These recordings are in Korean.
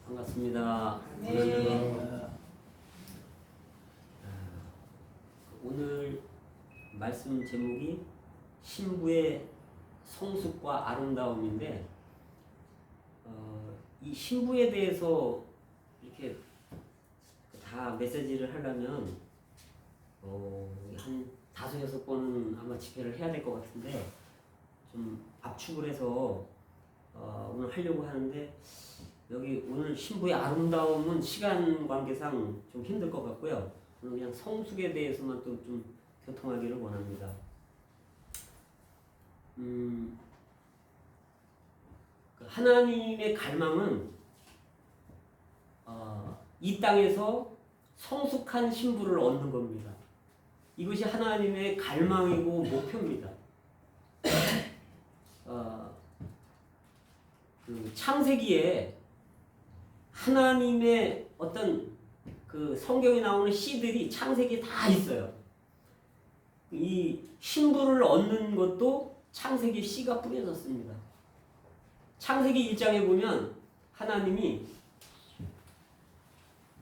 반갑습니다. 네. 오늘 말씀 제목이 신부의 성숙과 아름다움인데 이 신부에 대해서 이렇게 다 메시지를 하려면 한 5-6번은 아마 집회를 해야 될 것 같은데 좀 압축을 해서 오늘 하려고 하는데 여기 오늘 신부의 아름다움은 시간 관계상 좀 힘들 것 같고요. 오늘 그냥 성숙에 대해서만 또 좀 교통하기를 원합니다. 하나님의 갈망은 이 땅에서 성숙한 신부를 얻는 겁니다. 이것이 하나님의 갈망이고 목표입니다. 그 창세기에 하나님의 어떤 그 성경에 나오는 씨들이 창세기에 다 있어요. 이 신부를 얻는 것도 창세기 씨가 뿌려졌습니다. 창세기 1장에 보면 하나님이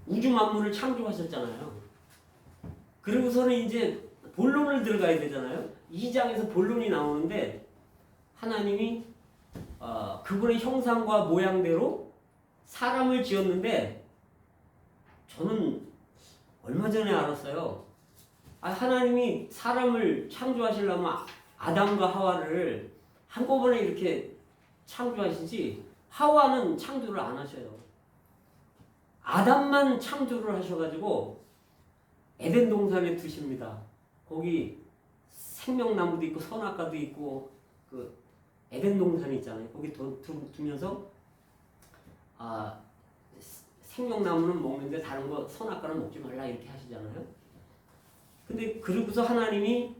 우주 만물을 창조하셨잖아요. 그리고서는 이제 본론을 들어가야 되잖아요. 2장에서 본론이 나오는데 하나님이 그분의 형상과 모양대로 사람을 지었는데 저는 얼마 전에 알았어요. 하나님이 사람을 창조하시려면 아담과 하와를 한꺼번에 이렇게 창조하시지 하와는 창조를 안 하셔요. 아담만 창조를 하셔가지고 에덴 동산에 두십니다. 거기 생명나무도 있고 선악과도 있고 그 에덴 동산이 있잖아요. 거기 두면서 생명나무는 먹는데 다른 거 선악과는 먹지 말라 이렇게 하시잖아요. 근데 그러고서 하나님이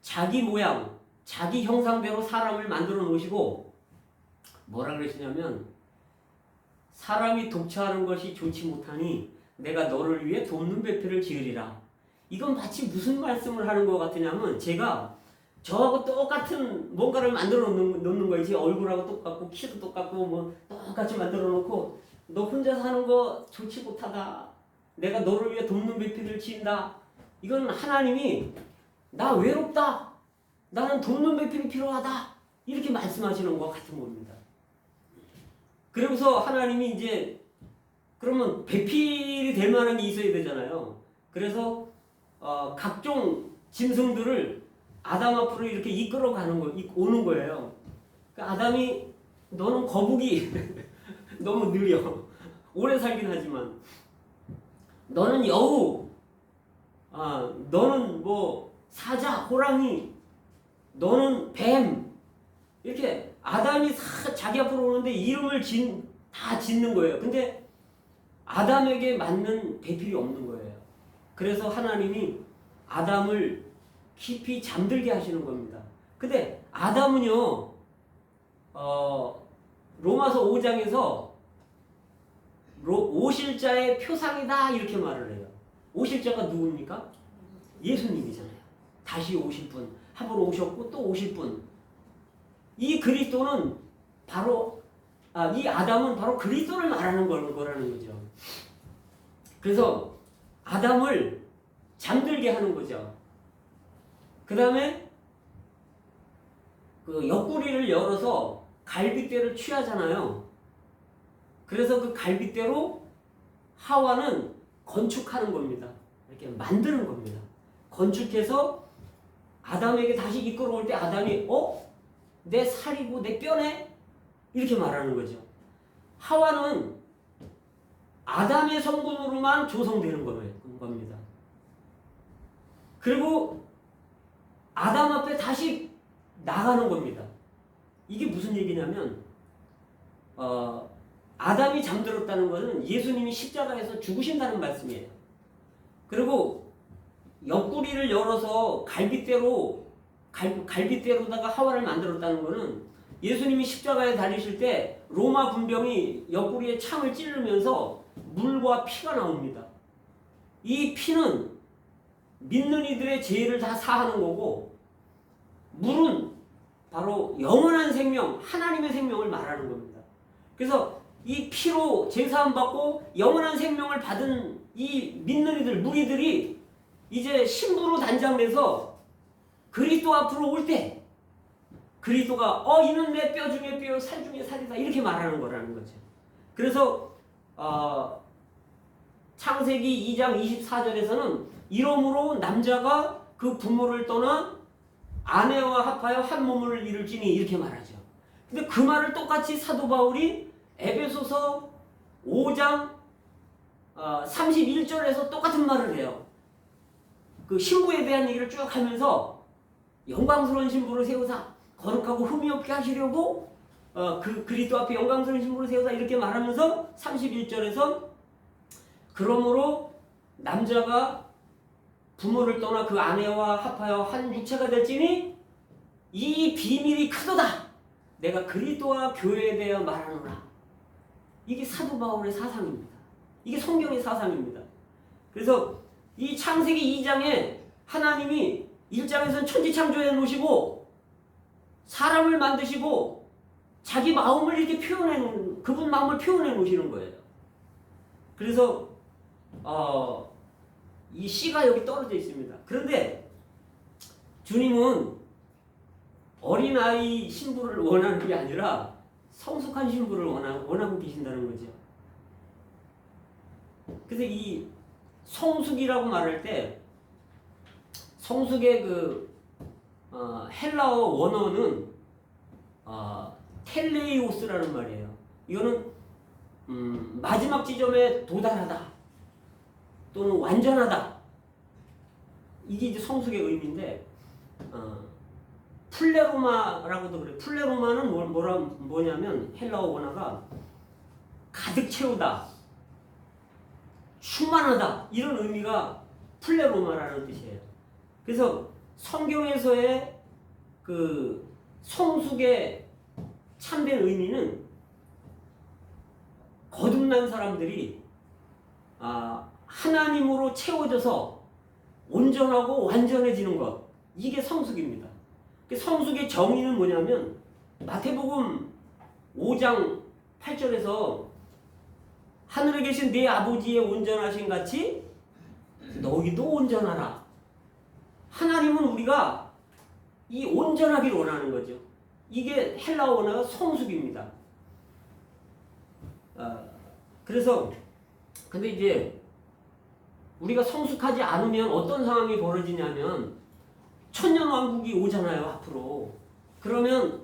자기 모양, 자기 형상대로 사람을 만들어 놓으시고 뭐라 그러시냐면 사람이 독처하는 것이 좋지 못하니 내가 너를 위해 돕는 배필을 지으리라. 이건 마치 무슨 말씀을 하는 것 같으냐면 제가 저하고 똑같은 뭔가를 만들어 놓는 거지. 얼굴하고 똑같고 키도 똑같고 뭐 똑같이 만들어 놓고 너 혼자 사는 거 좋지 못하다. 내가 너를 위해 돕는 배필을 지은다. 이건 하나님이 나 외롭다. 나는 돕는 배필이 필요하다. 이렇게 말씀하시는 것 같은 겁니다. 그러고서 하나님이 이제 그러면 배필이 될 만한 게 있어야 되잖아요. 그래서 각종 짐승들을 아담 앞으로 이렇게 오는 거예요. 그러니까 아담이 너는 거북이 너무 느려. 오래 살긴 하지만 너는 여우, 너는 뭐 사자, 호랑이, 너는 뱀 이렇게 아담이 자기 앞으로 오는데 이름을 다 짓는 거예요. 근데 아담에게 맞는 배필이 없는 거예요. 그래서 하나님이 아담을 깊이 잠들게 하시는 겁니다. 근데 아담은요, 로마서 5장에서 오실자의 표상이다 이렇게 말을 해요. 오실자가 누굽니까? 예수님이잖아요. 다시 오실 분, 한번 오셨고 또 오실 분. 이 그리스도는 바로 이 아담은 바로 그리스도를 말하는 거라는 거죠. 그래서 아담을 잠들게 하는 거죠. 그 다음에 그 옆구리를 열어서 갈빗대를 취하잖아요. 그래서 그 갈빗대로 하와는 건축하는 겁니다. 이렇게 만드는 겁니다. 건축해서 아담에게 다시 이끌어올 때 아담이 내 살이고 내 뼈네? 이렇게 말하는 거죠. 하와는 아담의 성분으로만 조성되는 겁니다. 그리고 아담 앞에 다시 나가는 겁니다. 이게 무슨 얘기냐면 아담이 잠들었다는 것은 예수님이 십자가에서 죽으신다는 말씀이에요. 그리고 옆구리를 열어서 갈빗대로다가 하와를 만들었다는 것은 예수님이 십자가에 달리실 때 로마 군병이 옆구리에 창을 찌르면서 물과 피가 나옵니다. 이 피는 믿는 이들의 죄를 다 사하는 거고 물은 바로 영원한 생명, 하나님의 생명을 말하는 겁니다. 그래서 이 피로 제사함 받고 영원한 생명을 받은 이 믿는 이들 무리들이 이제 신부로 단장돼서 그리스도 앞으로 올 때 그리스도가 이는 내 뼈 중에 뼈 살 중에 살이다 이렇게 말하는 거라는 거죠. 그래서 창세기 2장 24절에서는 이러므로 남자가 그 부모를 떠나 아내와 합하여 한 몸을 이룰지니 이렇게 말하죠. 근데 그 말을 똑같이 사도 바울이 에베소서 5장 31절에서 똑같은 말을 해요. 그 신부에 대한 얘기를 쭉 하면서 영광스러운 신부를 세우사 거룩하고 흠이 없게 하시려고 그 그리스도 앞에 영광스러운 신부를 세우사 이렇게 말하면서 31절에서 그러므로 남자가 부모를 떠나 그 아내와 합하여 한 육체가 될지니 이 비밀이 크도다. 내가 그리스도와 교회에 대하여 말하노라. 이게 사도 바울의 사상입니다. 이게 성경의 사상입니다. 그래서 이 창세기 2장에 하나님이 1장에서는 천지창조해 놓으시고 사람을 만드시고 자기 마음을 이렇게 그분 마음을 표현해 놓으시는 거예요. 그래서 이 씨가 여기 떨어져 있습니다. 그런데 주님은 어린아이 신부를 원하는 게 아니라 성숙한 신부를 원하고 계신다는 거죠. 그래서 이 성숙이라고 말할 때 성숙의 헬라어 원어는 텔레이오스라는 말이에요. 이거는 마지막 지점에 도달하다 또는 완전하다 이게 이제 성숙의 의미인데 플레로마라고도 그래요. 플레로마는 뭐냐면 헬라어 원어가 가득 채우다, 충만하다 이런 의미가 플레로마라는 뜻이에요. 그래서 성경에서의 그 성숙의 참된 의미는 거듭난 사람들이 하나님으로 채워져서 온전하고 완전해지는 것 이게 성숙입니다. 성숙의 정의는 뭐냐면 마태복음 5장 8절에서 하늘에 계신 네 아버지의 온전하신 같이 너희도 온전하라. 하나님은 우리가 이 온전하기를 원하는 거죠. 이게 헬라어 원어가 성숙입니다. 그래서 근데 이제 우리가 성숙하지 않으면 어떤 상황이 벌어지냐면 천년왕국이 오잖아요 앞으로. 그러면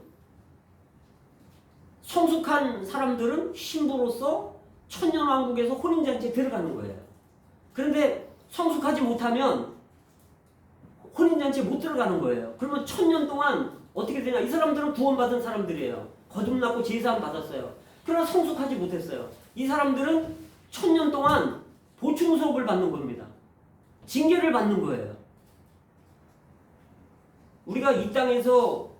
성숙한 사람들은 신부로서 천년왕국에서 혼인잔치에 들어가는 거예요. 그런데 성숙하지 못하면 혼인잔치에 못 들어가는 거예요. 그러면 1000년 동안 어떻게 되냐. 이 사람들은 구원받은 사람들이에요. 거듭났고 제사함 받았어요. 그러나 성숙하지 못했어요. 이 사람들은 1000년 동안 보충 수업을 받는 겁니다. 징계를 받는 거예요. 우리가 이 땅에서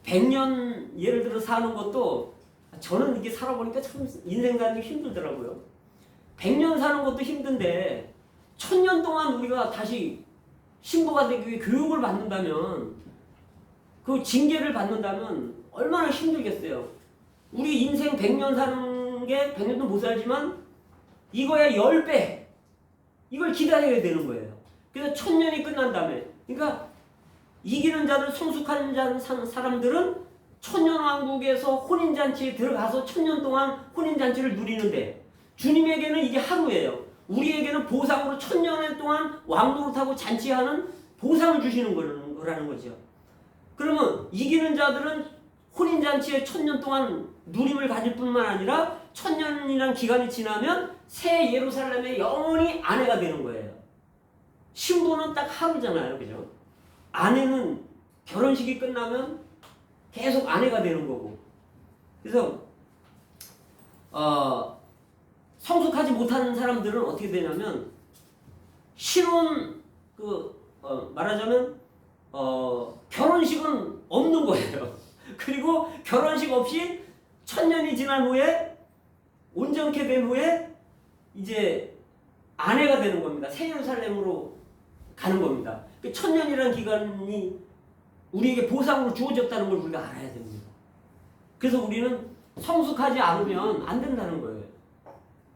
100년 예를 들어 사는 것도 저는 이게 살아보니까 참 인생 사는 게 힘들더라고요. 100년 사는 것도 힘든데 1000년 동안 우리가 다시 신부가 되기 위해 교육을 받는다면 그 징계를 받는다면 얼마나 힘들겠어요. 우리 인생 100년 사는 게 100년도 못 살지만 이거야 10배 이걸 기다려야 되는 거예요. 그래서 1000년이 끝난 다음에 그러니까 이기는 자들 성숙한 사람들은 천년왕국에서 혼인잔치에 들어가서 1000년 동안 혼인잔치를 누리는데 주님에게는 이게 하루예요. 우리에게는 보상으로 1000년 동안 왕노릇하고 잔치하는 보상을 주시는 거라는 거죠. 그러면 이기는 자들은 혼인잔치에 1000년 동안 누림을 가질 뿐만 아니라 1000년이라는 기간이 지나면 새 예루살렘의 영원히 아내가 되는 거예요. 신부는 딱 하루잖아요. 그죠? 아내는 결혼식이 끝나면 계속 아내가 되는 거고. 그래서 성숙하지 못하는 사람들은 어떻게 되냐면 신혼 말하자면 결혼식은 없는 거예요. 그리고 결혼식 없이 1000년이 지난 후에 온전케 된 후에 이제 아내가 되는 겁니다. 새 예루살렘으로 가는 겁니다. 1000년이라는 기간이 우리에게 보상으로 주어졌다는 걸 우리가 알아야 됩니다. 그래서 우리는 성숙하지 않으면 안 된다는 거예요.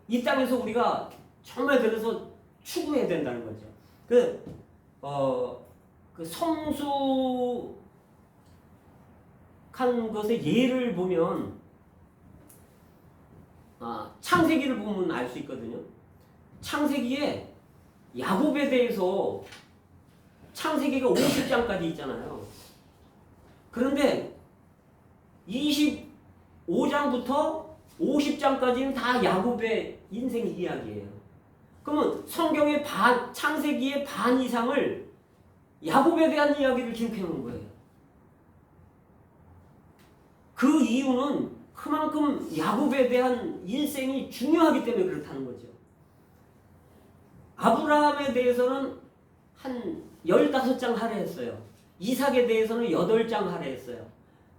이 땅에서 우리가 정말 그래서 추구해야 된다는 거죠. 그 성숙한 것의 예를 보면 창세기를 보면 알 수 있거든요. 창세기에 야곱에 대해서 창세기가 50장까지 있잖아요. 그런데 25장부터 50장까지는 다 야곱의 인생 이야기예요. 그러면 성경의 창세기의 반 이상을 야곱에 대한 이야기를 기록해 놓은 거예요. 그 이유는 그만큼 야곱에 대한 인생이 중요하기 때문에 그렇다는 거죠. 아브라함에 대해서는 한 15장 할애했어요. 이삭에 대해서는 8장 할애했어요.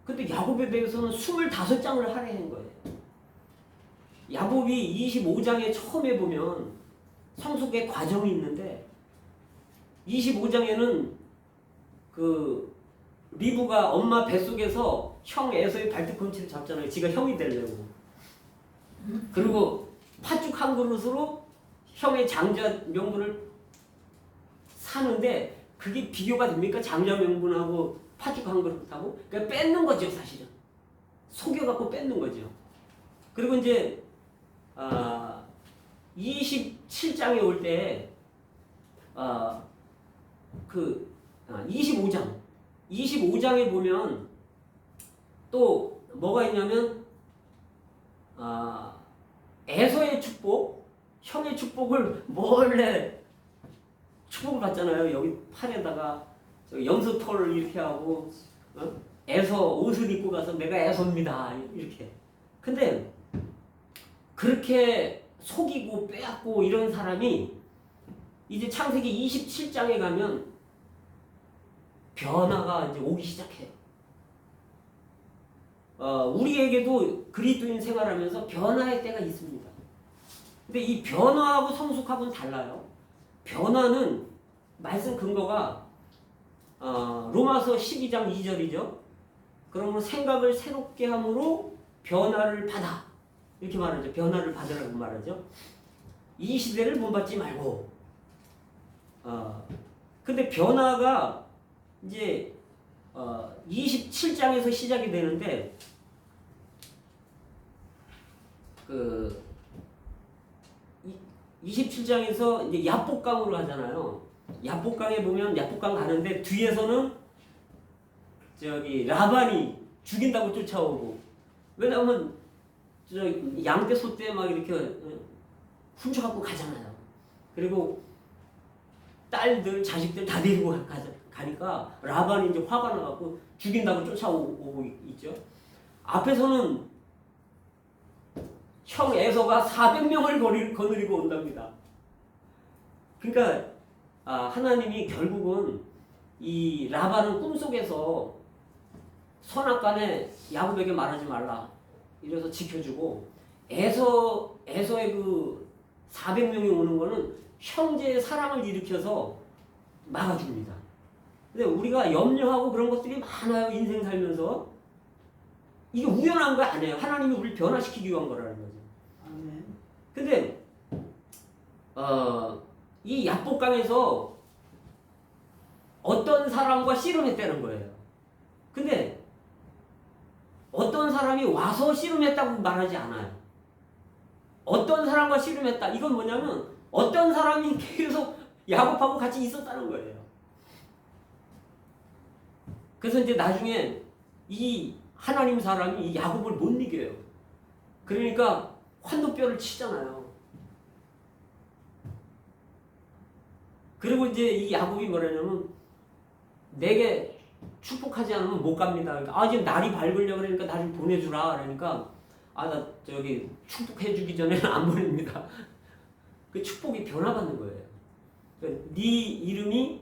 근데 야곱에 대해서는 25장을 할애한 거예요. 야곱이 25장에 처음에 보면 성숙의 과정이 있는데 25장에는 그 리브가 엄마 뱃속에서 형 에서의 발뒤꿈치를 잡잖아요. 지가 형이 되려고. 그리고 팥죽 한 그릇으로 형의 장자 명분을 사는데 그게 비교가 됩니까? 장자 명분하고 팥죽 한 그릇하고? 그러니까 뺏는 거죠, 사실은. 속여갖고 뺏는 거죠. 그리고 이제 27장에 올 때 25장에 보면 또 뭐가 있냐면 에서의 축복, 형의 축복을 몰래 축복을 받잖아요. 여기 팔에다가 염소털을 이렇게 하고 에서 옷을 입고 가서 내가 에서입니다 이렇게. 근데 그렇게 속이고 빼앗고 이런 사람이 이제 창세기 27장에 가면 변화가 이제 오기 시작해요. 우리에게도 그리스도인 생활하면서 변화의 때가 있습니다. 근데 이 변화하고 성숙하고는 달라요. 변화는 말씀 근거가 로마서 12장 2절이죠. 그러면 생각을 새롭게 함으로 변화를 받아. 이렇게 말하죠. 변화를 받으라고 말하죠. 이 시대를 본받지 말고. 근데 변화가 이제 27장에서 시작이 되는데 그 27장에서 이제 야복강으로 가잖아요. 야복강에 보면 야복강 가는데 뒤에서는 저기 라반이 죽인다고 쫓아오고, 왜냐하면 저 양떼 소떼 막 이렇게 훔쳐갖고 가잖아요. 그리고 딸들 자식들 다 데리고 가니까 라반이 이제 화가 나갖고 죽인다고 쫓아오고 있죠. 앞에서는 형 에서가 400명을 거느리고 온답니다. 그러니까 하나님이 결국은 이 라반은 꿈속에서 선악간에 야곱에게 말하지 말라 이래서 지켜주고, 에서의 그 400명이 오는 거는 형제의 사랑을 일으켜서 막아줍니다. 근데 우리가 염려하고 그런 것들이 많아요. 인생 살면서. 이게 우연한 거 아니에요. 하나님이 우리를 변화시키기 위한 거라는 거죠. 아멘. 근데 이 야복강에서 어떤 사람과 씨름했다는 거예요. 근데 어떤 사람이 와서 씨름했다고 말하지 않아요. 어떤 사람과 씨름했다. 이건 뭐냐면 어떤 사람이 계속 야곱하고 같이 있었다는 거예요. 그래서 이제 나중에 이 하나님 사람이 이 야곱을 못 이겨요. 그러니까 환도뼈를 치잖아요. 그리고 이제 이 야곱이 뭐라냐면 내게 축복하지 않으면 못 갑니다. 그러니까 지금 날이 밝으려고 그러니까 나 좀 보내주라. 그러니까 나 저기 축복해주기 전에는 안 보냅니다. 그 축복이 변화받는 거예요. 그러니까 네 이름이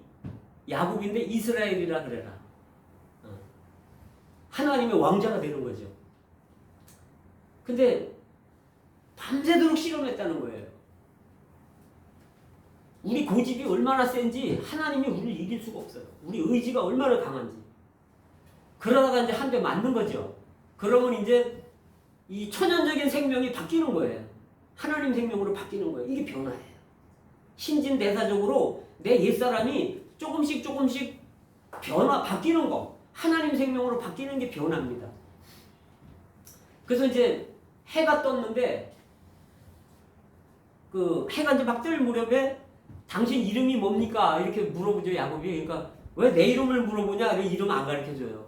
야곱인데 이스라엘이라 그래라. 하나님의 왕자가 되는 거죠. 근데 밤새도록 실험했다는 거예요. 우리 고집이 얼마나 센지 하나님이 우리를 이길 수가 없어요. 우리 의지가 얼마나 강한지. 그러다가 이제 한 대 맞는 거죠. 그러면 이제 이 천연적인 생명이 바뀌는 거예요. 하나님 생명으로 바뀌는 거예요. 이게 변화예요. 신진대사적으로 내 옛사람이 조금씩 바뀌는 거. 하나님 생명으로 바뀌는 게 변화입니다. 그래서 이제 해가 떴는데 그 해가 이제 막 뜰 무렵에 당신 이름이 뭡니까? 이렇게 물어보죠, 야곱이. 그러니까 왜 내 이름을 물어보냐? 이름 안 가르쳐줘요.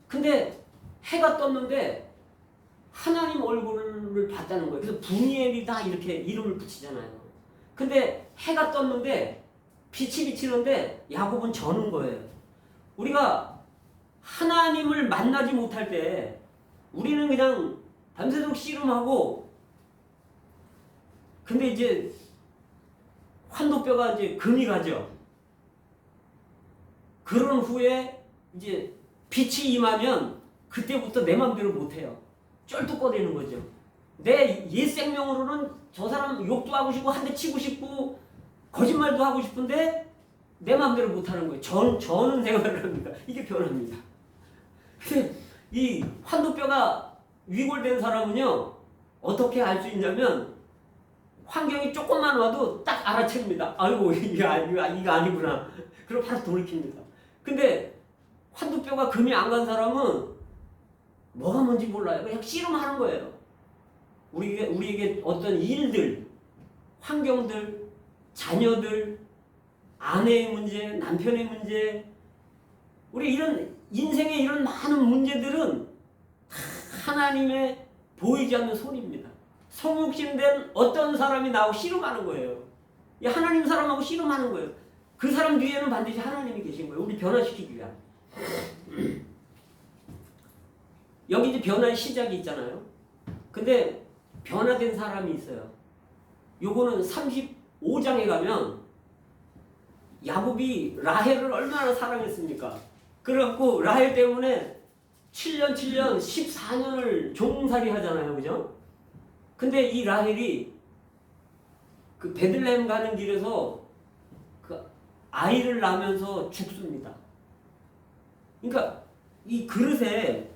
근데 해가 떴는데 하나님 얼굴을 봤다는 거예요. 그래서 분이엘이다 이렇게 이름을 붙이잖아요. 근데 해가 떴는데 빛이 비치는데 야곱은 저는 거예요. 우리가 하나님을 만나지 못할 때 우리는 그냥 밤새도록 씨름하고, 근데 이제 환도뼈가 이제 금이 가죠. 그런 후에 이제 빛이 임하면 그때부터 내 맘대로 못해요. 쩔뚝거리는 거죠. 내 옛 생명으로는 저 사람 욕도 하고 싶고 한 대 치고 싶고 거짓말도 하고 싶은데 내 맘대로 못하는 거예요. 저는 생활을 합니다. 이게 변합니다. 근데 이 환도뼈가 위골된 사람은요, 어떻게 알 수 있냐면 환경이 조금만 와도 딱 알아챕니다. 아이고 이거 아니구나. 그럼 바로 돌이킵니다. 근데 환도뼈가 금이 안 간 사람은 뭐가 뭔지 몰라요. 그냥 씨름하는 거예요. 우리에게 어떤 일들, 환경들, 자녀들, 아내의 문제, 남편의 문제, 우리 이런 인생의 이런 많은 문제들은 하나님의 보이지 않는 손입니다. 성육신된 어떤 사람이 나하고 씨름하는 거예요. 이 하나님 사람하고 씨름하는 거예요. 그 사람 뒤에는 반드시 하나님이 계신 거예요. 우리 변화시키기 위한. 여기 이제 변화의 시작이 있잖아요. 근데 변화된 사람이 있어요. 요거는 35장에 가면 야곱이 라헬을 얼마나 사랑했습니까? 그래갖고 라헬 때문에 7년 14년을 종살이 하잖아요. 그죠? 근데 이 라헬이 그 베들레헴 가는 길에서 그 아이를 낳으면서 죽습니다. 그러니까 이 그릇에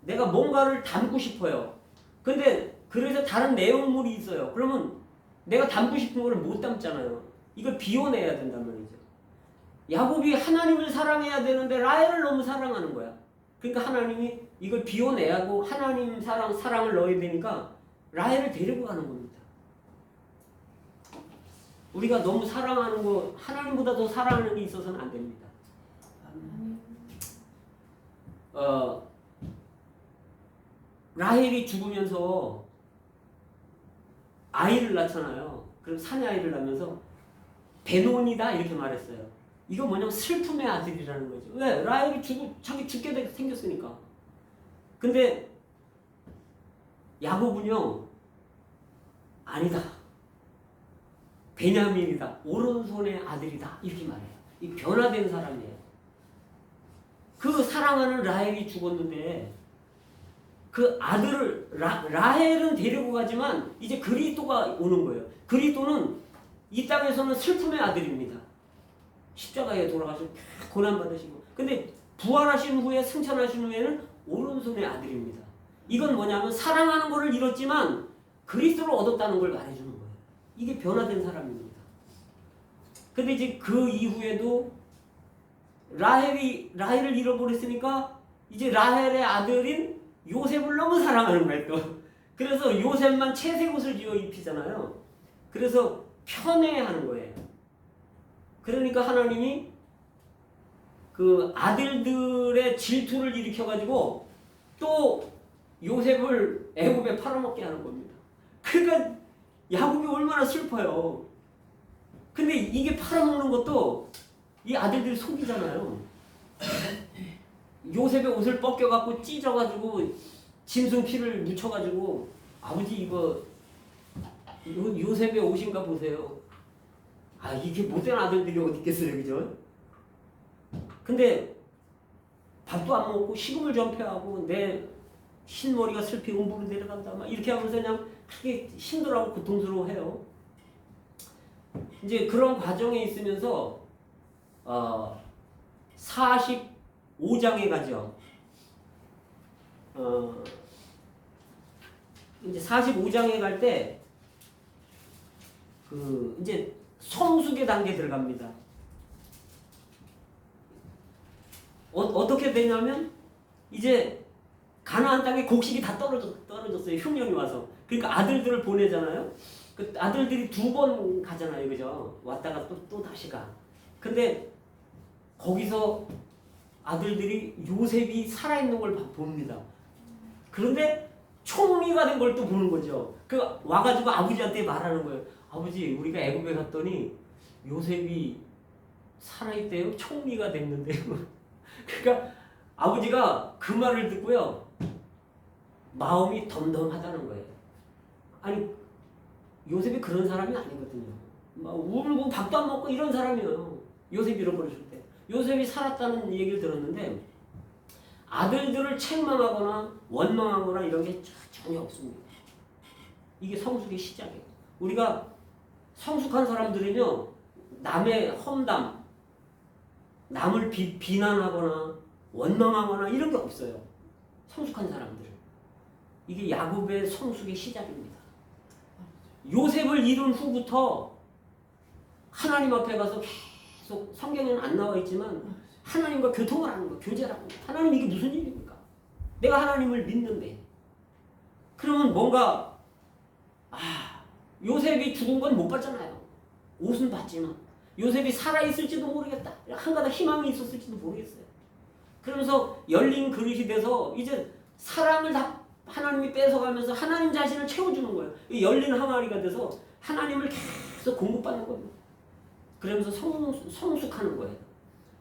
내가 뭔가를 담고 싶어요. 근데 그릇에 다른 내용물이 있어요. 그러면 내가 담고 싶은 거를 못 담잖아요. 이걸 비워내야 된단 말이죠. 야곱이 하나님을 사랑해야 되는데 라헬을 너무 사랑하는 거야. 그러니까 하나님이 이걸 비워내야 하고 하나님 사랑을 넣어야 되니까 라헬을 데리고 가는 겁니다. 우리가 너무 사랑하는 거, 하나님보다 더 사랑하는 게 있어서는 안 됩니다. 라헬이 죽으면서 아이를 낳잖아요. 그럼 산에 아이를 낳으면서 베논이다 이렇게 말했어요. 이거 뭐냐면 슬픔의 아들이라는 거죠. 왜? 라헬이 자기 죽게 생겼으니까. 근데 야곱은요, 아니다. 베냐민이다. 오른손의 아들이다. 이렇게 말해요. 이 변화된 사람이에요. 그 사랑하는 라헬이 죽었는데 그 아들을 라헬은 데리고 가지만 이제 그리스도가 오는 거예요. 그리스도는 이 땅에서는 슬픔의 아들입니다. 십자가에 돌아가서 고난 받으시고, 근데 부활하신 후에 승천하신 후에는 오른손의 아들입니다. 이건 뭐냐면 사랑하는 것을 잃었지만 그리스도를 얻었다는 걸 말해주는 거예요. 이게 변화된 사람입니다. 근데 이제 그 이후에도 라헬을 잃어버렸으니까 이제 라헬의 아들인 요셉을 너무 사랑하는 거예요. 또. 그래서 요셉만 채색 옷을 지어 입히잖아요. 그래서 편애하는 거예요. 그러니까 하나님이 그 아들들의 질투를 일으켜가지고 또 요셉을 애굽에 팔아먹게 하는 겁니다. 그러니까 야곱이 얼마나 슬퍼요. 근데 이게 팔아먹는 것도 이 아들들이 속이잖아요. 요셉의 옷을 벗겨갖고 찢어가지고 짐승 피를 묻혀가지고 아버지 이거 요셉의 옷인가 보세요. 아 이게 못된 아들들이 어디 있겠어요, 그죠? 근데 밥도 안 먹고 식음을 전폐하고 내 흰머리가 슬피 음부로 내려간다 막 이렇게 하면서 그냥 크게 힘들어하고 고통스러워해요. 이제 그런 과정에 있으면서 45장에 가죠. 이제 45장에 갈 때 그 이제 성숙의 단계 들어갑니다. 어떻게 되냐면 이제 가나안 땅에 곡식이 다 떨어졌어요. 흉년이 와서. 그러니까 아들들을 보내잖아요. 그 아들들이 2번 가잖아요. 그죠? 왔다가 또 다시 가. 근데 거기서 아들들이 요셉이 살아있는 걸 봅니다. 그런데 총리가 된 걸 또 보는 거죠. 그 와가지고 아버지한테 말하는 거예요. 아버지, 우리가 애굽에 갔더니 요셉이 살아있대요. 총리가 됐는데요. 그러니까 아버지가 그 말을 듣고요, 마음이 덤덤하다는 거예요. 아니, 요셉이 그런 사람이 아니거든요. 막 울고 밥도 안 먹고 이런 사람이에요. 요셉이 잃어버렸을 때. 요셉이 살았다는 얘기를 들었는데 아들들을 책망하거나 원망하거나 이런 게 전혀 없습니다. 이게 성숙의 시작이에요. 우리가 성숙한 사람들은요, 남의 험담, 남을 비난하거나 원망하거나 이런 게 없어요. 성숙한 사람들. 이게 야곱의 성숙의 시작입니다. 요셉을 잃은 후부터 하나님 앞에 가서 계속, 성경에는 안 나와 있지만 하나님과 교통을 하는 거, 교제를 하는 거. 하나님, 이게 무슨 일입니까? 내가 하나님을 믿는데. 그러면 뭔가 요셉이 죽은 건 못 봤잖아요. 옷은 봤지만 요셉이 살아있을지도 모르겠다. 한가닥 희망이 있었을지도 모르겠어요. 그러면서 열린 그릇이 돼서 이제 사랑을 다 하나님이 뺏어가면서 하나님 자신을 채워주는 거예요. 이 열린 항아리가 돼서 하나님을 계속 공급받는 겁니다. 그러면서 성숙하는 거예요.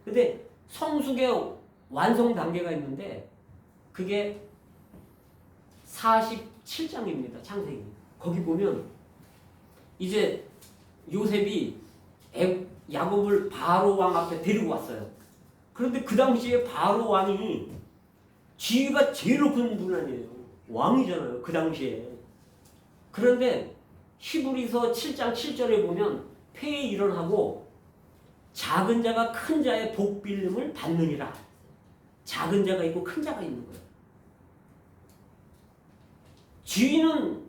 근데 성숙의 완성 단계가 있는데 그게 47장입니다. 창세기. 거기 보면 이제 요셉이 야곱을 바로 왕 앞에 데리고 왔어요. 그런데 그 당시에 바로 왕이 지위가 제일 높은 분 아니에요. 왕이잖아요. 그 당시에. 그런데 히브리서 7장 7절에 보면 폐에 일어나고 작은 자가 큰 자의 복빌림을 받느니라. 작은 자가 있고 큰 자가 있는 거예요. 지위는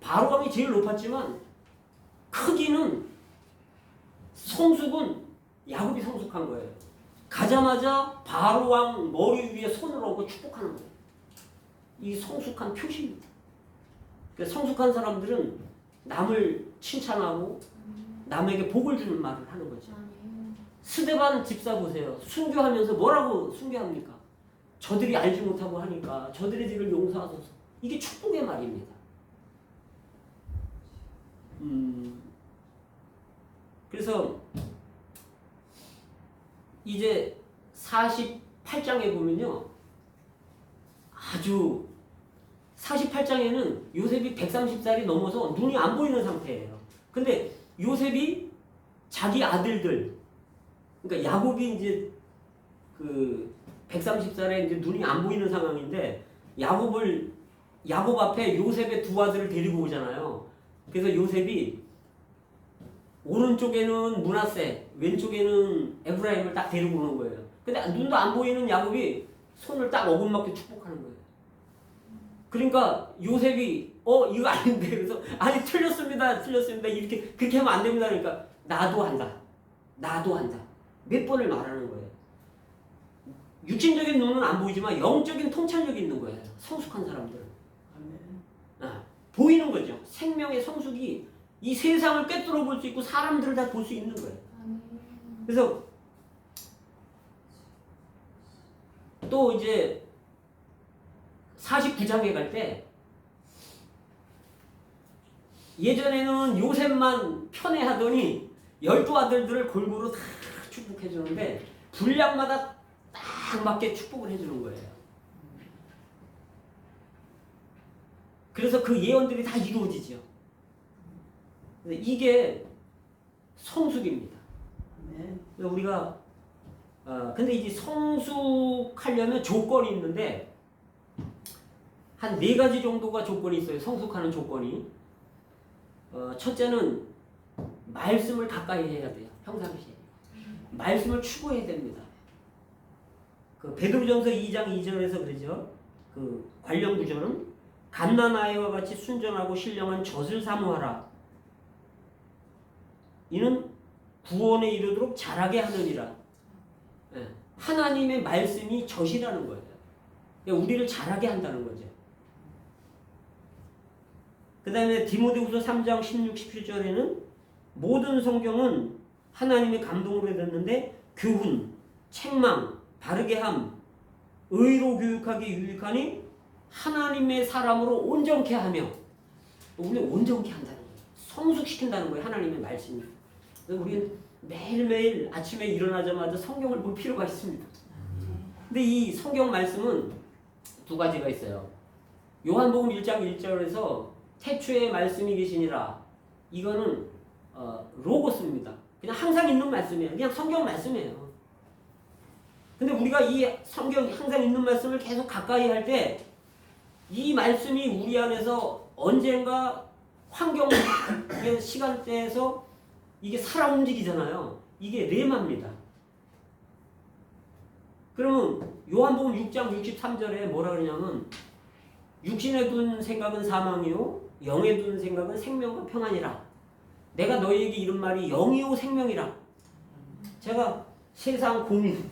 바로 왕이 제일 높았지만 크기는 성숙은 야곱이 성숙한 거예요. 가자마자 바로 왕 머리 위에 손을 얹고 축복하는 거예요. 이 성숙한 표시입니다. 그러니까 성숙한 사람들은 남을 칭찬하고 남에게 복을 주는 말을 하는 거죠. 스데반 집사 보세요. 순교하면서 뭐라고 순교합니까? 저들이 알지 못하고 하니까 저들의 죄를 용서하소서. 이게 축복의 말입니다. 그래서 이제 48장에 보면요, 아주 48장에는 요셉이 130살이 넘어서 눈이 안 보이는 상태예요. 근데 요셉이 자기 아들들, 그러니까 야곱이 이제 그 130살에 이제 눈이 안 보이는 상황인데 야곱 앞에 요셉의 2아들을 데리고 오잖아요. 그래서 요셉이 오른쪽에는 므낫세, 왼쪽에는 에브라임을 딱 데리고 오는 거예요. 근데 눈도 안 보이는 야곱이 손을 딱 어긋맞게 축복하는 거예요. 그러니까 요셉이 이거 아닌데, 그래서 아니 틀렸습니다 이렇게 그렇게 하면 안 됩니다. 그러니까 나도 한다 몇 번을 말하는 거예요. 육신적인 눈은 안 보이지만 영적인 통찰력이 있는 거예요. 성숙한 사람들은 보이는 거죠. 생명의 성숙이 이 세상을 꿰뚫어 볼 수 있고 사람들을 다 볼 수 있는 거예요. 그래서 또 이제 49장에 갈 때 예전에는 요셉만 편애하더니 12아들들을 골고루 다 축복해 주는데 분량마다 딱 맞게 축복을 해주는 거예요. 그래서 그 예언들이 다 이루어지죠. 이게 성숙입니다. 우리가 근데 이제 성숙하려면 조건이 있는데 한 4가지 정도가 조건이 있어요. 성숙하는 조건이. 첫째는 말씀을 가까이 해야 돼요. 평상시에. 말씀을 추구해야 됩니다. 그 베드로전서 2장 2절에서 그러죠. 그 관련 구절은 갓난아이와 같이 순전하고 신령한 젖을 사모하라. 이는 구원에 이르도록 자라게 하느니라. 예. 하나님의 말씀이 젖이라는 거예요. 그러니까 우리를 자라게 한다는 거죠. 그 다음에 디모데후서 3장 16, 17절에는 모든 성경은 하나님의 감동으로 됐는데 교훈, 책망, 바르게 함, 의로 교육하기 유익하니 하나님의 사람으로 온전케 하며, 우리는 온전케 한다는 거예요. 성숙시킨다는 거예요. 하나님의 말씀이. 우리는 매일매일 아침에 일어나자마자 성경을 볼 필요가 있습니다. 근데 이 성경 말씀은 두 가지가 있어요. 요한복음 1장 1절에서 태초에 말씀이 계시니라. 이거는 로고스입니다. 그냥 항상 있는 말씀이에요. 그냥 성경 말씀이에요. 근데 우리가 이 성경 항상 있는 말씀을 계속 가까이 할 때 이 말씀이 우리 안에서 언젠가 환경의 시간대에서 이게 살아 움직이잖아요. 이게 레마입니다. 그러면 요한복음 6장 63절에 뭐라 그러냐면 육신에 둔 생각은 사망이요 영에 둔 생각은 생명과 평안이라. 내가 너희에게 이런 말이 영이요 생명이라. 제가 세상 고민,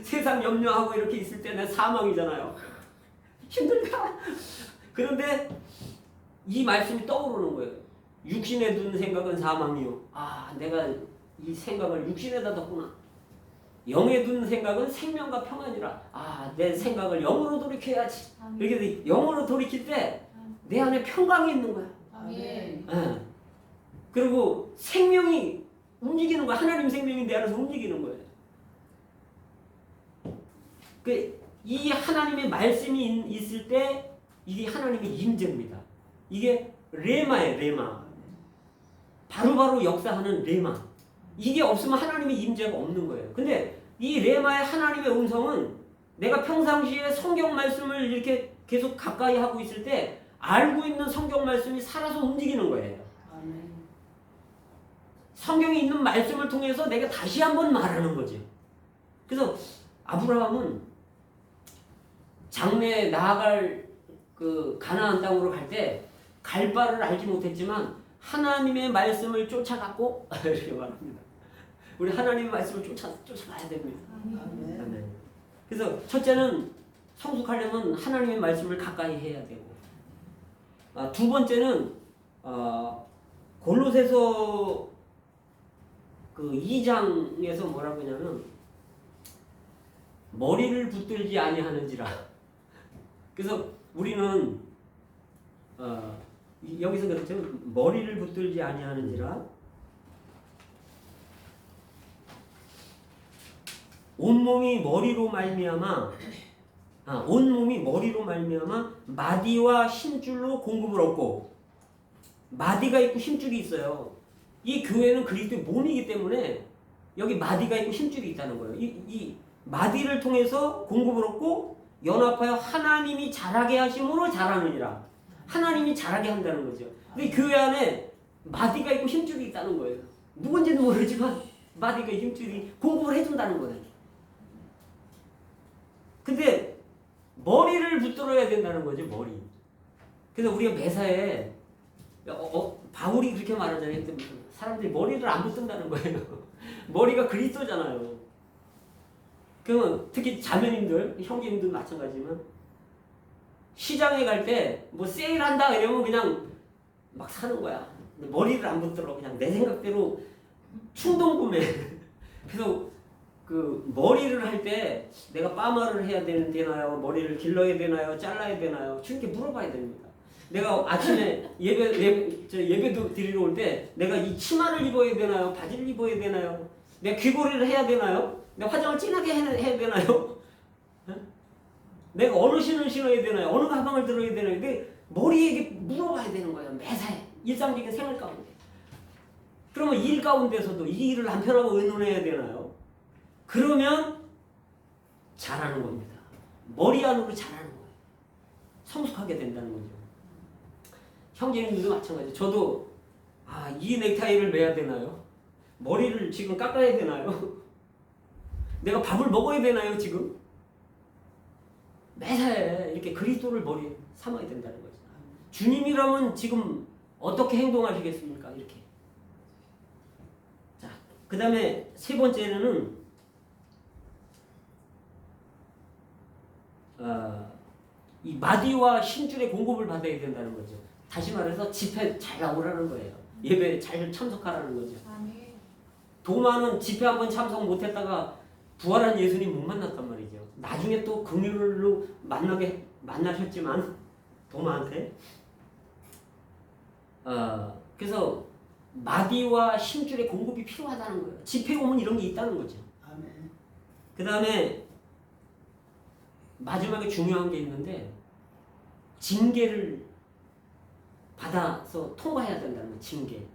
세상 염려하고 이렇게 있을 때는 사망이잖아요. 힘들다. 그런데 이 말씀이 떠오르는 거예요. 육신에 둔 생각은 사망이요. 아, 내가 이 생각을 육신에다 뒀구나. 영에 둔 생각은 생명과 평안이라. 아, 내 생각을 영으로 돌이켜야지. 이렇게 영으로 돌이킬 때 내 안에 평강이 있는 거야. 아멘. 그리고 생명이 움직이는 거야. 하나님 생명이 내 안에서 움직이는 거예요. 이 하나님의 말씀이 있을 때 이게 하나님의 임재입니다. 이게 레마예요. 레마. 바로바로 역사하는 레마. 이게 없으면 하나님의 임재가 없는 거예요. 근데 이 레마의 하나님의 음성은 내가 평상시에 성경 말씀을 이렇게 계속 가까이 하고 있을 때 알고 있는 성경 말씀이 살아서 움직이는 거예요. 성경에 있는 말씀을 통해서 내가 다시 한번 말하는 거죠. 그래서 아브라함은 장래에 나아갈 그 가나안 땅으로 갈 때 갈 바를 알지 못했지만 하나님의 말씀을 쫓아갔고 이렇게 말합니다. 우리 하나님의 말씀을 쫓아가야 됩니다. 아멘. 그래서 첫째는 성숙하려면 하나님의 말씀을 가까이 해야 되고, 두 번째는 골로새서 그 2장에서 뭐라고 하냐면 머리를 붙들지 아니하는지라. 그래서 우리는 여기서 그렇죠. 머리를 붙들지 아니하는지라. 온몸이 머리로 말미암아 마디와 힘줄로 공급을 얻고, 마디가 있고 힘줄이 있어요. 이 교회는 그리스도의 몸이기 때문에 여기 마디가 있고 힘줄이 있다는 거예요. 이 마디를 통해서 공급을 얻고 연합하여 하나님이 자라게 하심으로 자라느니라. 하나님이 자라게 한다는 거죠. 근데 교회 안에 마디가 있고 힘줄이 있다는 거예요. 누군지는 모르지만 마디가 힘줄이 공급을 해준다는 거예요. 근데 머리를 붙들어야 된다는 거죠. 머리. 그래서 우리가 매사에 바울이 그렇게 말하잖아요. 사람들이 머리를 안 붙든다는 거예요. 머리가 그리스도잖아요. 그러면 특히 자매님들, 형제님들 마찬가지지만 시장에 갈 때 뭐 세일한다 이러면 그냥 막 사는 거야. 머리를 안 붙들어. 그냥 내 생각대로 충동 구매. 그래서 그 머리를 할 때 내가 파마를 해야 되나요? 머리를 길러야 되나요? 잘라야 되나요? 이렇게 물어봐야 됩니다. 내가 아침에 예배도 드리러 올 때 내가 이 치마를 입어야 되나요? 바지를 입어야 되나요? 내가 귀걸이를 해야 되나요? 내가 화장을 진하게 해야 되나요? 내가 어느 신을 신어야 되나요? 어느 가방을 들어야 되나요? 근데 머리에게 물어봐야 되는 거예요. 매사에 일상적인 생활 가운데. 그러면 일 가운데서도 이 일을 남편하고 의논해야 되나요? 그러면 잘하는 겁니다. 머리 안으로 잘하는 거예요. 성숙하게 된다는 거죠. 형제님들도 마찬가지예요. 저도 이 넥타이를 매야 되나요? 머리를 지금 깎아야 되나요? 내가 밥을 먹어야 되나요 지금? 매사에 이렇게 그리스도를 머리에 삼아야 된다는 거죠. 주님이라면 지금 어떻게 행동하시겠습니까? 이렇게. 자, 그 다음에 세 번째는 이 마디와 힘줄의 공급을 받아야 된다는 거죠. 다시 말해서 집회 잘 나오라는 거예요. 예배에 잘 참석하라는 거죠. 도마는 집회 한번 참석 못했다가 부활한 예수님 못 만났단 말이죠. 나중에 또 긍휼로 만나셨지만 도마한테. 그래서 마디와 힘줄의 공급이 필요하다는 거예요. 집회 오면 이런 게 있다는 거죠. 그 다음에 마지막에 중요한 게 있는데 징계를 받아서 통과해야 된다는 거예요. 징계.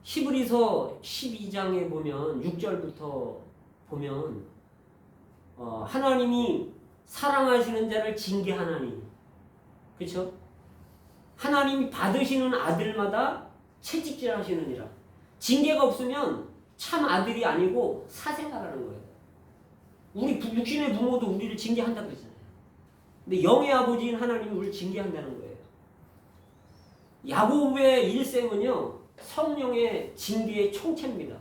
히브리서 12장에 보면 6절부터 보면 하나님이 사랑하시는 자를 징계하나니, 그렇죠? 하나님이 받으시는 아들마다 채찍질하시느니라. 징계가 없으면 참 아들이 아니고 사생아라는 거예요. 우리 육신의 부모도 우리를 징계한다고 했잖아요. 근데 영의 아버지인 하나님이 우리를 징계한다는 거예요. 야곱의 일생은요, 성령의 징계의 총체입니다.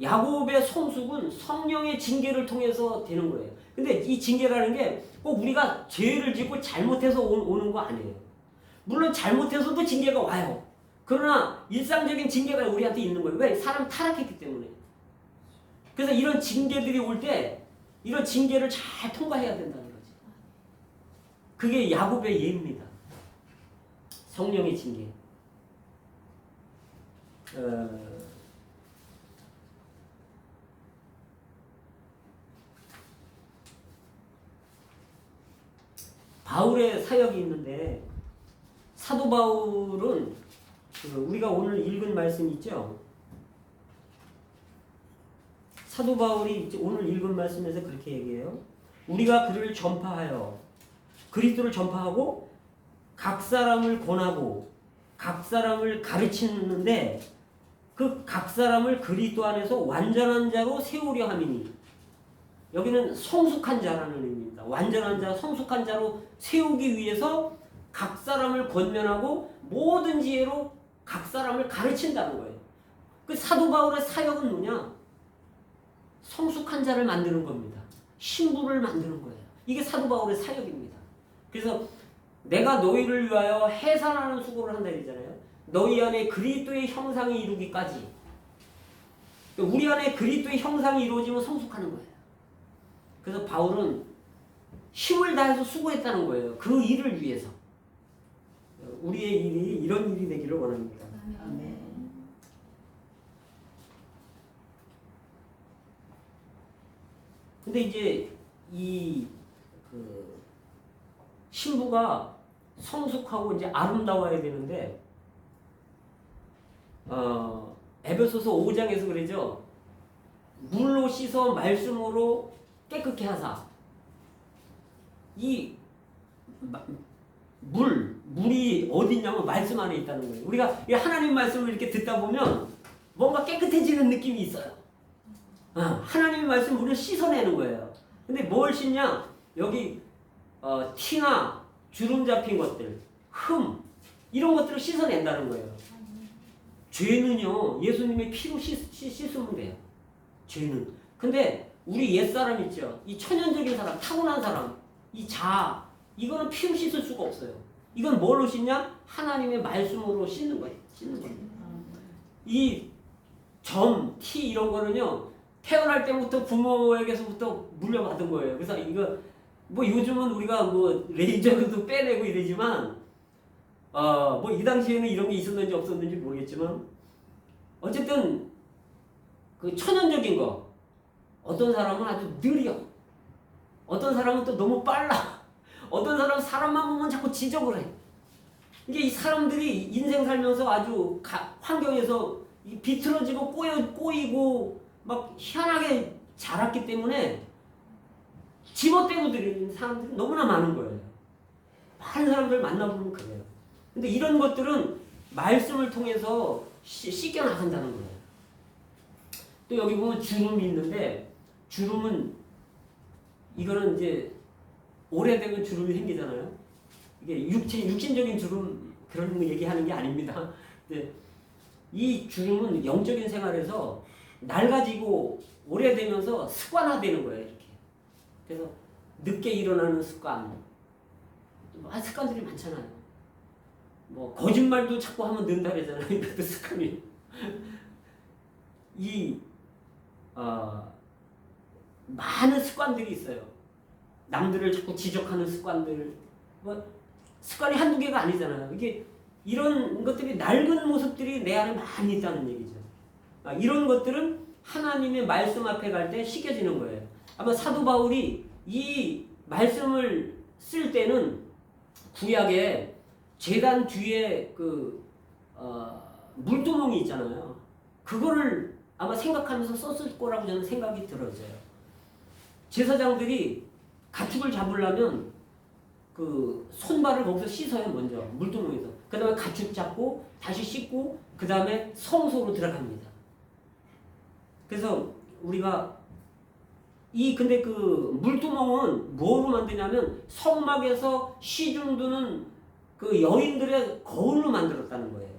야곱의 성숙은 성령의 징계를 통해서 되는 거예요. 근데 이 징계라는 게 꼭 우리가 죄를 짓고 잘못해서 오는 거 아니에요. 물론 잘못해서도 징계가 와요. 그러나 일상적인 징계가 우리한테 있는 거예요. 왜? 사람 타락했기 때문에. 그래서 이런 징계들이 올 때 이런 징계를 잘 통과해야 된다는 거지. 그게 야곱의 예입니다. 성령의 징계. 바울의 사역이 있는데 사도 바울은 우리가 오늘 읽은 말씀 있죠? 사도 바울이 오늘 읽은 말씀에서 그렇게 얘기해요. 우리가 그를 전파하여 그리스도를 전파하고 각 사람을 권하고 각 사람을 가르치는데 그 각 사람을 그리스도 안에서 완전한 자로 세우려 함이니, 여기는 성숙한 자라는 의미입니다. 완전한 자, 성숙한 자로 세우기 위해서 각 사람을 권면하고 모든 지혜로 각 사람을 가르친다는 거예요. 그 사도 바울의 사역은 뭐냐? 성숙한 자를 만드는 겁니다. 신부를 만드는 거예요. 이게 사도 바울의 사역입니다. 그래서 내가 너희를 위하여 해산하는 수고를 한다 했잖아요. 너희 안에 그리스도의 형상이 이루기까지. 우리 안에 그리스도의 형상이 이루어지면 성숙하는 거예요. 그래서 바울은 힘을 다해서 수고했다는 거예요. 그 일을 위해서. 우리의 일이 이런 일이 되기를 원합니다. 아멘. 근데 이제 이 신부가 성숙하고 이제 아름다워야 되는데 에베소서 5장에서 그러죠. 물로 씻어 말씀으로 깨끗게 하사. 이 물이 어디 있냐면 말씀 안에 있다는 거예요. 우리가 하나님 말씀을 이렇게 듣다 보면 뭔가 깨끗해지는 느낌이 있어요. 하나님의 말씀 우리를 씻어내는 거예요. 근데 뭘 씻냐? 여기 티나 주름 잡힌 것들, 흠, 이런 것들을 씻어낸다는 거예요. 죄는요, 예수님의 피로 씻으면 돼요. 죄는. 근데 우리 옛사람 있죠? 이 천연적인 사람, 타고난 사람, 이 자아, 이거는 피로 씻을 수가 없어요. 이건 뭘로 씻냐? 하나님의 말씀으로 씻는 거예요. 씻는 겁니다. 이 점, 티 이런 거는요, 태어날 때부터 부모에게서부터 물려받은 거예요. 그래서 이거 뭐 요즘은 우리가 뭐 레이저도 빼내고 이러지만 뭐 이 당시에는 이런 게 있었는지 없었는지 모르겠지만 어쨌든 그 천연적인 거, 어떤 사람은 아주 느려, 어떤 사람은 또 너무 빨라, 어떤 사람은 사람만 보면 자꾸 지적을 해. 이게 이 사람들이 인생 살면서 아주 환경에서 비틀어지고 꼬이고 막 희한하게 자랐기 때문에 집어떼고 들이는 사람들이 너무나 많은 거예요. 많은 사람들 만나보면 그래요. 근데 이런 것들은 말씀을 통해서 씻겨 나간다는 거예요. 또 여기 보면 주름이 있는데, 주름은 이거는 이제 오래되면 주름이 생기잖아요. 이게 육신적인 주름 그런 거 얘기하는 게 아닙니다. 근데 이 주름은 영적인 생활에서 낡아지고 오래되면서 습관화되는 거예요. 이렇게. 그래서 늦게 일어나는 습관, 습관들이 많잖아요. 뭐 거짓말도 자꾸 하면 는다 그러잖아요. 이것도 습관이. 많은 습관들이 있어요. 남들을 자꾸 지적하는 습관들, 습관이 한두 개가 아니잖아요. 이게 이런 것들이 낡은 모습들이 내 안에 많이 있다는 얘기죠. 이런 것들은 하나님의 말씀 앞에 갈 때 씻겨지는 거예요. 아마 사도 바울이 이 말씀을 쓸 때는 구약에 제단 뒤에 물두멍이 있잖아요. 그거를 아마 생각하면서 썼을 거라고 저는 생각이 들어져요. 제사장들이 가축을 잡으려면 손발을 거기서 씻어요. 먼저 물두멍에서. 그 다음에 가축 잡고 다시 씻고 그 다음에 성소로 들어갑니다. 그래서 우리가 근데 물두멍은 뭐로 만드냐면 성막에서 시중 두는 여인들의 거울로 만들었다는 거예요.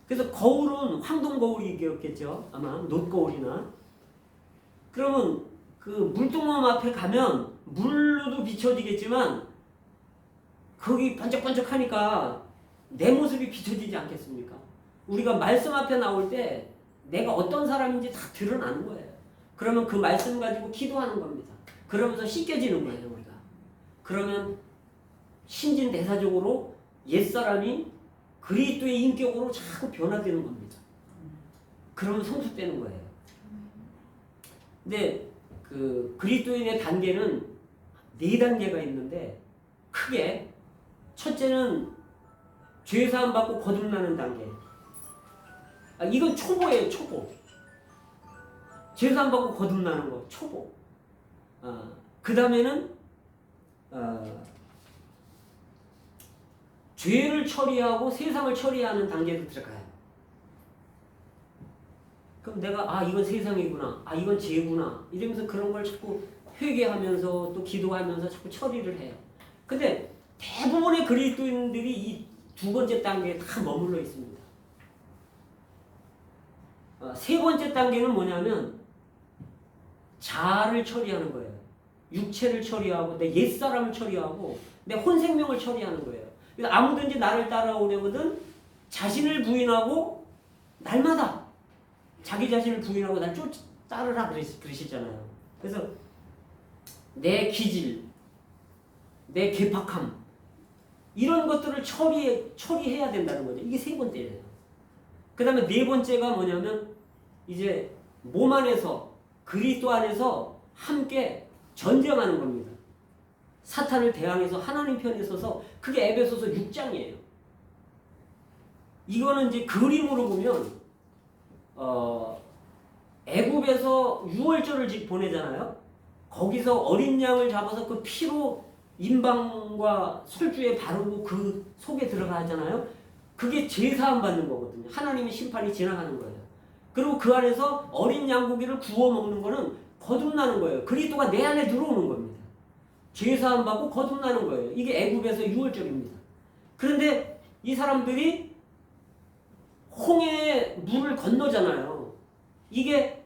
그래서 거울은 황동 거울이겠죠. 아마 놋거울이나. 그러면 물두멍 앞에 가면 물로도 비춰지겠지만 거기 반짝반짝하니까 내 모습이 비춰지지 않겠습니까? 우리가 말씀 앞에 나올 때 내가 어떤 사람인지 다 드러나는 거예요. 그러면 그 말씀 가지고 기도하는 겁니다. 그러면서 씻겨지는 거예요, 우리가. 그러면 신진대사적으로 옛사람이 그리스도의 인격으로 자꾸 변화되는 겁니다. 그러면 성숙되는 거예요. 근데 그리스도인의 단계는 4단계가 있는데 크게 첫째는 죄사함 받고 거듭나는 단계. 이건 초보예요, 초보. 죄사함 받고 거듭나는 거, 초보. 그 다음에는 죄를 처리하고 세상을 처리하는 단계로 들어가요. 그럼 내가 이건 세상이구나, 이건 죄구나 이러면서 그런 걸 자꾸 회개하면서 또 기도하면서 자꾸 처리를 해요. 근데 대부분의 그리스도인들이 이 2번째 단계에 다 머물러 있습니다. 3번째 단계는 뭐냐면 자아를 처리하는 거예요. 육체를 처리하고 내 옛사람을 처리하고 내 혼생명을 처리하는 거예요. 그래서 아무든지 나를 따라오려거든 자신을 부인하고 날마다 자기 자신을 부인하고 날 따르라 그러시잖아요. 그래서 내 기질, 내 괴팍함 이런 것들을 처리해야 된다는 거죠. 이게 3번째예요. 그 다음에 4번째가 뭐냐면 이제 몸 안에서 그리스도 안에서 함께 전쟁하는 겁니다. 사탄을 대항해서 하나님 편에 서서 그게 에베소서 6장이에요. 이거는 이제 그림으로 보면 애굽에서 유월절을 보내잖아요. 거기서 어린 양을 잡아서 그 피로 임방과 솔주에 바르고 그 속에 들어가잖아요. 그게 제사함 받는 거거든요. 하나님의 심판이 지나가는 거예요. 그리고 그 안에서 어린 양고기를 구워 먹는 거는 거듭나는 거예요. 그리스도가 내 안에 들어오는 겁니다. 제사함 받고 거듭나는 거예요. 이게 애굽에서 유월절입니다. 그런데 이 사람들이 홍해의 물을 건너잖아요. 이게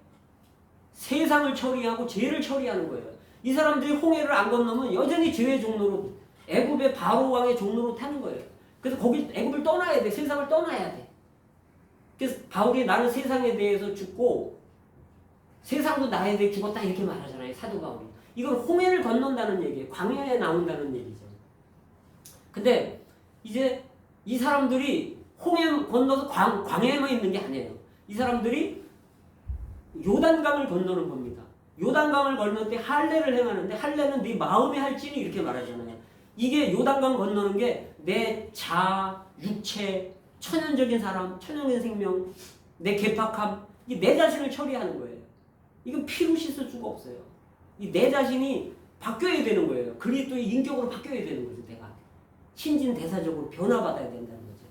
세상을 처리하고 죄를 처리하는 거예요. 이 사람들이 홍해를 안 건너면 여전히 죄의 종로로 애굽의 바로 왕의 종로로 타는 거예요. 그래서 거기 애굽을 떠나야 돼. 세상을 떠나야 돼. 그래서 바울이 나는 세상에 대해서 죽고 세상도 나에 대해 죽었다 이렇게 말하잖아요. 사도 바울이. 이건 홍해를 건넌다는 얘기예요. 광야에 나온다는 얘기죠. 근데 이제 이 사람들이 홍해 건너서 광야에만 있는 게 아니에요. 이 사람들이 요단강을 건너는 겁니다. 요단강을 건널 때 할례를 행하는데 할례는 네 마음에 할지니 이렇게 말하잖아요. 이게 요단강 건너는 게 내 자아, 육체, 천연적인 사람, 천연적인 생명, 내 괴팍함, 내 자신을 처리하는 거예요. 이건 피로 씻을 수가 없어요. 내 자신이 바뀌어야 되는 거예요. 그리스도의 인격으로 바뀌어야 되는 거죠. 내가 신진대사적으로 변화받아야 된다는 거죠.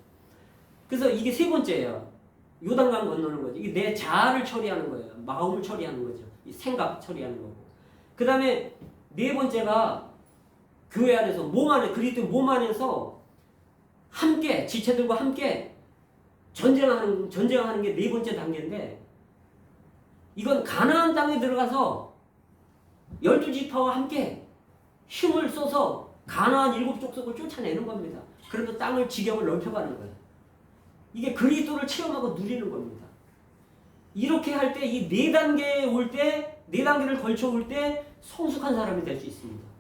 그래서 이게 3번째예요. 요단강 건너는 거죠. 이게 내 자아를 처리하는 거예요. 마음을 처리하는 거죠. 이 생각 처리하는 거고. 그 다음에 4번째가 교회 안에서 몸 안에 그리스도의 몸 안에서 함께 지체들과 함께 전쟁하는 게 네 번째 단계인데 이건 가나안 땅에 들어가서 12지파와 함께 힘을 써서 가나안 7족속을 쫓아내는 겁니다. 그래서 땅을 지경을 넓혀가는 거예요. 이게 그리스도를 체험하고 누리는 겁니다. 이렇게 할 때 이 네 단계에 올 때, 네 단계를 걸쳐 올 때 성숙한 사람이 될 수 있습니다.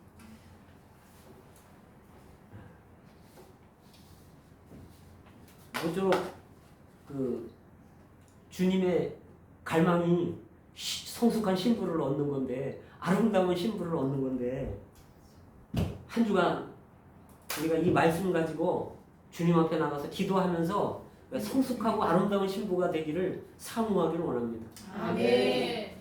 모쪼록 그 주님의 갈망이 성숙한 신부를 얻는 건데, 아름다운 신부를 얻는 건데, 한 주간 우리가 이 말씀 가지고 주님 앞에 나가서 기도하면서 성숙하고 아름다운 신부가 되기를 사모하기를 원합니다. 아멘.